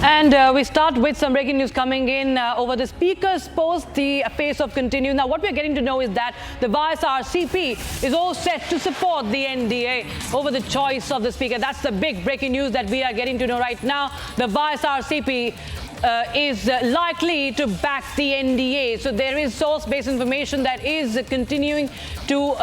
And we start with some breaking news coming in over the Speaker's post. The face-off continues. Now, what we're getting to know is that the YSRCP is all set to support the NDA over the choice of the Speaker. That's the big breaking news that we are getting to know right now. The YSRCP is likely to back the NDA. So there is source-based information that is continuing to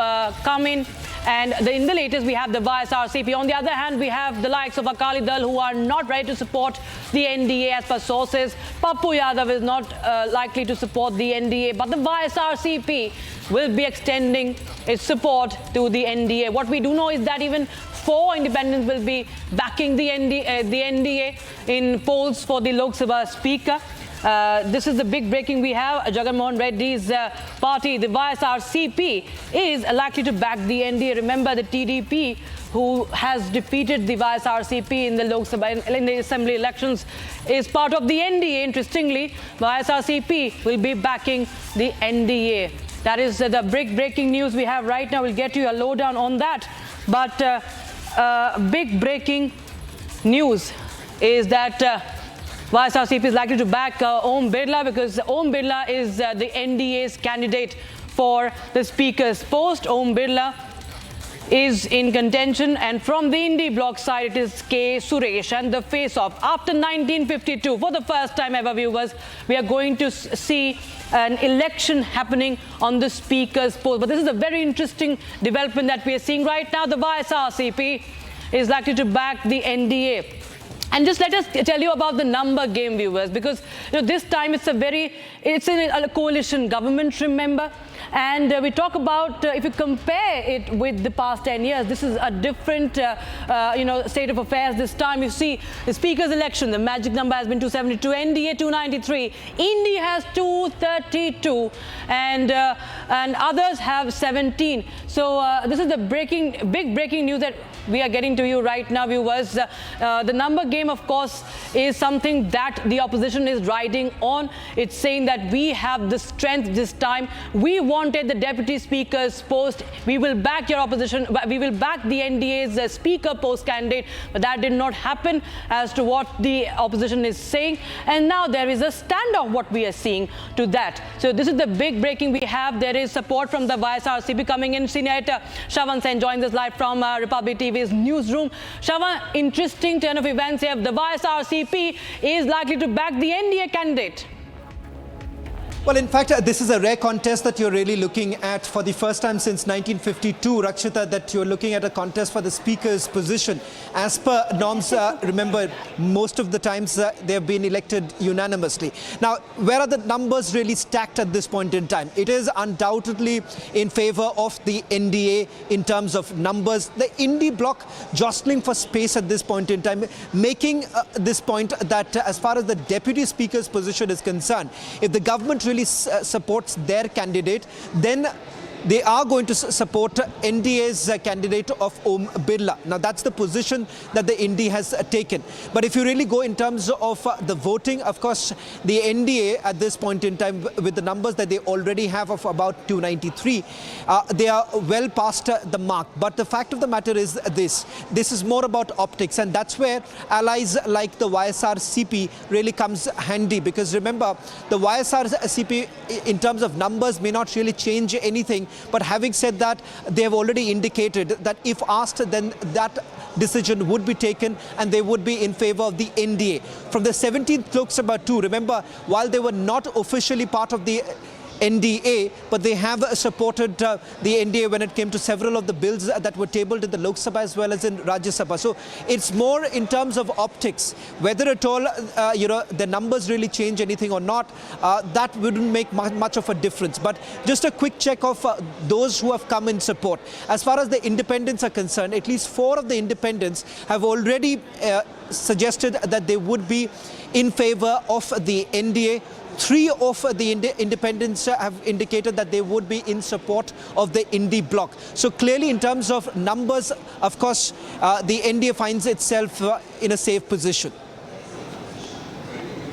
come in. And in the latest, we have the YSRCP. On the other hand, we have the likes of Akali Dal who are not ready to support the NDA as per sources. Pappu Yadav is not likely to support the NDA, but the YSRCP will be extending its support to the NDA. What we do know is that even 4 independents will be backing the NDA in polls for the Lok Sabha Speaker. This is the big breaking we have. Jagan Mohan Reddy's party, the YSRCP, is likely to back the NDA. Remember, the TDP, who has defeated the YSRCP in the Lok Sabha, in the assembly elections, is part of the NDA. Interestingly, the YSRCP will be backing the NDA. That is the big breaking news we have right now. We'll get you a lowdown on that. But big breaking news is that YSRCP is likely to back Om Birla, because Om Birla is the NDA's candidate for the Speaker's post. Om Birla is in contention, and from the Indie bloc side, it is K. Suresh. And the face-off after 1952, for the first time ever, viewers, we are going to see an election happening on the Speaker's post. But this is a very interesting development that we are seeing right now. The YSRCP is likely to back the NDA. And just let us tell you about the number game, viewers, because this time it's a coalition government, remember. And we talk about, if you compare it with the past 10 years, this is a different, state of affairs. This time, you see, the Speaker's election, the magic number has been 272, NDA 293, Indy has 232, and others have 17. So this is the big breaking news that we are getting to you right now, viewers. The number game, of course, is something that the opposition is riding on. It's saying that we have the strength this time. We wanted the Deputy Speaker's post. We will back your opposition. We will back the NDA's Speaker post candidate. But that did not happen, as to what the opposition is saying. And now there is a standoff, what we are seeing to that. So this is the big breaking we have. There is support from the YSRCP coming in. Senior editor Shravan Sen joins us live from Republic TV's newsroom. Shravan, interesting turn of events here. The YSRCP is likely to back the NDA candidate. Well, in fact, this is a rare contest that you're really looking at for the first time since 1952, Rakshita, that you're looking at a contest for the Speaker's position. As per norms, remember, most of the times they have been elected unanimously. Now, where are the numbers really stacked at this point in time? It is undoubtedly in favor of the NDA in terms of numbers. The Indie bloc jostling for space at this point in time, making this point that as far as the Deputy Speaker's position is concerned, if the government really supports their candidate, then they are going to support NDA's candidate of Om Birla. Now, that's the position that the NDA has taken. But if you really go in terms of the voting, of course, the NDA at this point in time, with the numbers that they already have of about 293, they are well past the mark. But the fact of the matter is this is more about optics, and that's where allies like the YSRCP really comes handy. Because remember, the YSRCP in terms of numbers may not really change anything. But having said that, they have already indicated that if asked, then that decision would be taken and they would be in favor of the NDA. From the 17th Lok Sabha too, remember, while they were not officially part of the NDA, but they have supported the NDA when it came to several of the bills that were tabled in the Lok Sabha as well as in Rajya Sabha. So it's more in terms of optics, whether at all the numbers really change anything or not. That wouldn't make much of a difference. But just a quick check of those who have come in support. As far as the independents are concerned, at least 4 of the independents have already suggested that they would be in favor of the NDA. 3 of the independents have indicated that they would be in support of the Indie bloc. So clearly, in terms of numbers, of course, the NDA finds itself in a safe position.